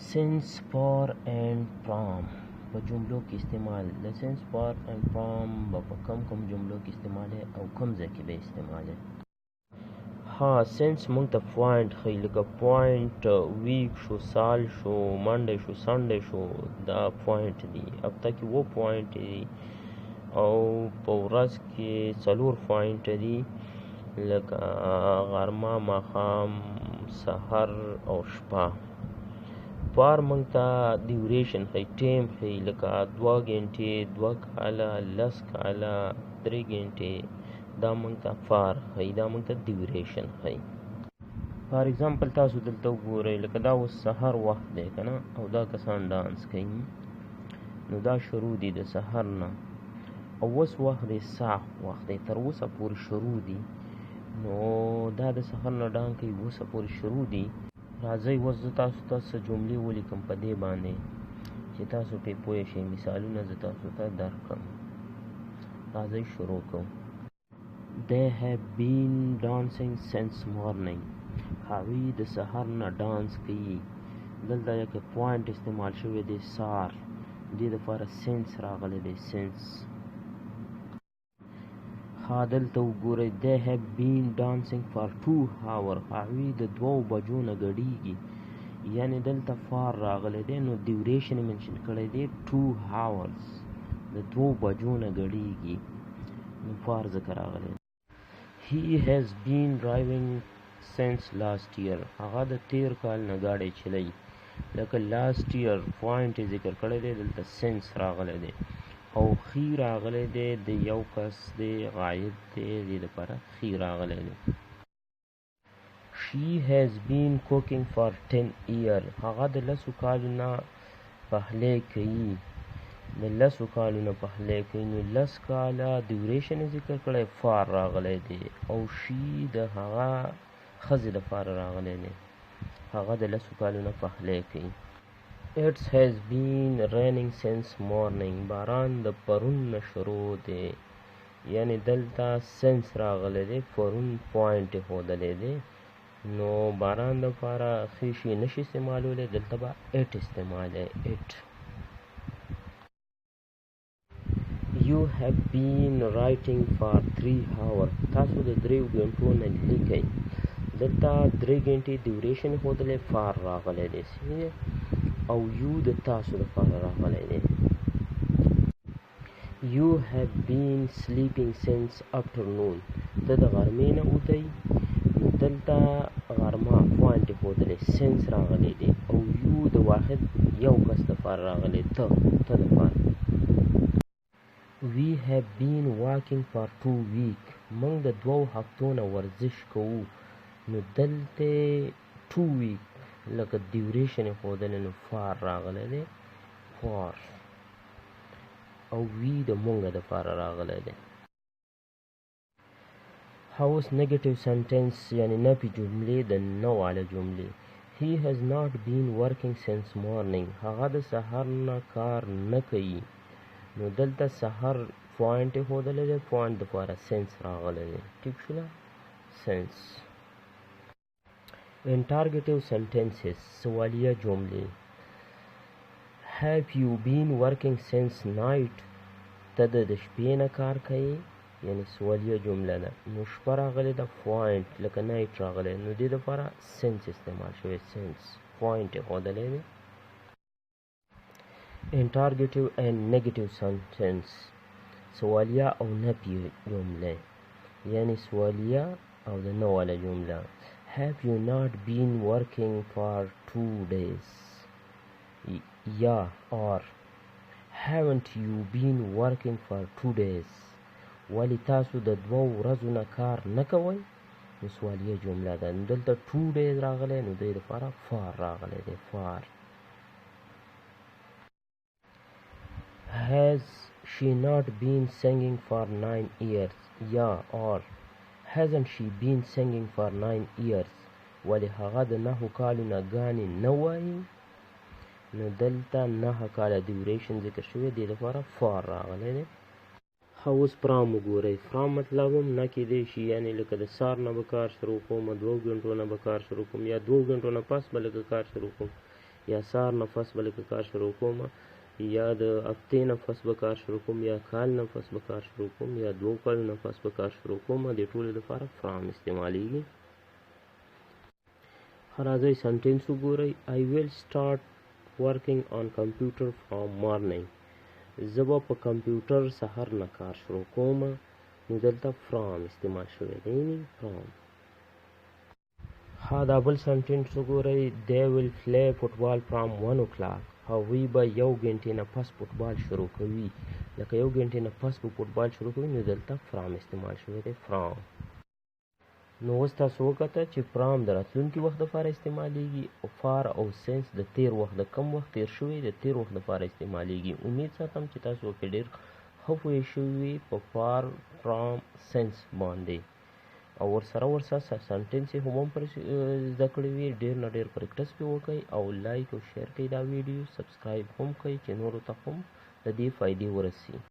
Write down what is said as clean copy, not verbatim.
since for and from په جملو کې استعمال د since for and from به په کم جملو کې استعمال او کوم ځای کې به استعمال ها since موږ ته پوینټ ښیي لکه پوینټ ویک شو سال شو منډه شو سنډه شو دا پوینټ دي هفته کې و پوینټ دي او په ورځ کې 4 پوینټ دي لکه غرمه ماښام سحر او شپه فار موږ ته ډیوریشن ښیي ټیم ښیي لکه 2 غنټې 2 کاله 10 کاله 3 غنټې دا موږ ته فار ښیي دا موږ ته ډیوریشن ښیي فار ایگزامپل تاسو دلته وګورئ لکه دا اوس سحر وخت دی که نه او دا کسان ډانس کوي نو دا شروع دي د سحر نه او اوس وخت دی ساعت وخت دی تر اوسه پورې شروع دي نو دا د سحر نه ډانس کوي اوسه پورې شروع دي راځئ اوس زه تاسو ته څه جملې ولیکم په دې باندې چې تاسو پرې پوه شئ مثالونه زه تاسو ته درکړم راځئ شروع کوو They have been dancing since morning هغوی د سحر نه ډانس کوي دلته یک پوینټ استعمال شوی دی سار دې دپاره سنس راغلی دی سنس دلته وګورئ they have been dancing for 2 hours هغوی د 2 بجو نه ګډیږي یعنی دلته فار راغلی دی نو ډیوریشن یې منشن کړی دی 2 hours د 2 بجو نه ګډیږي نو فار ځکه راغلی he has been driving since last year هغه د تیر کال نه ګاډی چلوي لکه last year پوینټ یې ذکر کړی دی دلته سنس راغلی دی او خی راغلی دی د یو کس دی غایب دی دې دپاره خی راغلی دی she has been cooking for 10 years هغه د 10 کالو نه پخلی کوي د 10 کالو نه پخلی کوي نو 10 کاله ډیوریشن یې ذکر کړی فار راغلی دی او شي د هغه ښځې دپاره راغلی دی هغه د 10 کالو نه پخلی کوي It has been raining since morning باران د پرون نه شروع دی یعنی دلته سنس راغلی دی پرون پوینټ یې ښودلی دی نو باران دپاره ښې شي نشي استعمالولی دلته به اټ استعمالی اټ You have been writing for 3 hours تاسو د 3 غنټو نه لیکئ دلته 3 غنټې ډیوریشن ښودلی فار راغلی دی او یو د تاسو لپاره راغلی دی You have been sleeping since afternoon ته د غرمې نه اوتئ نو دلته غرمه پوینټ یې ښودلی سنس راغلی دی او یو د واحد یو کس دپاره راغلی ته دپاره We have been walking for 2 weeks موږ د 2 هفتو نه ورزش کوو نو دلته 2 weeks لکه ډیوریشن یې ښودلی نو فار راغلی دی فار او وی د مونږ دپاره راغلی دی اوس نیګیټیو سنټنس یعنی نفي جملې د نه واله جملې He has not been working since morning هغه د سحر نه کار نه کوي نو دلته سحر پوینټ یې ښودلی دی پوینټ دپاره سنس راغلی دی ټیک شوله سنس Interrogative sentences سوالیه جملې Have you been working since night ته د شپې نه کار کوي یعنی سوالیه جمله ده نو شپه راغلی ده پوینټ لکه نایټ راغلی نو دې دپاره سنس استعمال شوی سنس پوینټ یې ښودلی دی Interrogative and negative sentence سوالیه او نفي جمله یعنی سوالیه او د نه واله جمله Have you not been working for 2 days or haven't you been working for 2 days ولی تاسو د 2 ورځو نه کار نه کوئ نو سوالیه جمله ده نو دلته 2 days راغلی نو دې دپاره فار راغلی دی فار Has she not been singing for 9 years or hasn't she been singing for 9 years ولی هغه د 9 کالو نه ګانې نه وایي نو دلته 9 کاله ډیوریشن ذکر شوی دې لپاره فار راغلی دی اوس فرام وګورئ فرام مطلب هم نه کیدی شي یعنی لکه د سهار نه به کار شروع کوم 2 غنټو نه به کار شروع کوم یا 2 غنټو نه پس به لکه کار شروع کوم یا سهار نه پس به لکه کار شروع کوم، یا د هفتې نه پس به کار شروع کوم، یا کال نه پس به کار شروع کوم، یا 2 کالو نه پس به کار شروع کوم. د ټولو لپاره فرام استعمالیږي. راځئ سنټنس وګورئ. I will start working on computer from morning. زه به په کمپیوټر سحر نه کار شروع کوم. نو دلته فرام استعمال شوی دی، فرام. دا بل سنټنس وګورئ. They will play football from 1 o'clock. هغوی به 1 غنټې نه پس فوټبال شروع کوي. لکه 1 غنټې نه پس به فوټبال شروع کوي، نو دلته فرام استعمال شوی دی، فرام. نو اوس تاسو وکته چې فرام د راتلونکي وخت لپاره استعمالیږي، او فار او سنس د تیر وخت، د کم وخت تیر شوی د تیر وخت لپاره استعمالیږي. امید ساتم چې تاسو وکړه ډیر ښه پوه شوي په فار، فرام، سنس باندې، او ورسره سنټنس یې هم پر زده کړی وي. ډیر نه ډیر پریکټس پې وکړئ، او لایک او شیر کړئ دا ویډیو، سبسکرایب هم کړئ چې نورو ته هم د دې فایدې ورسي.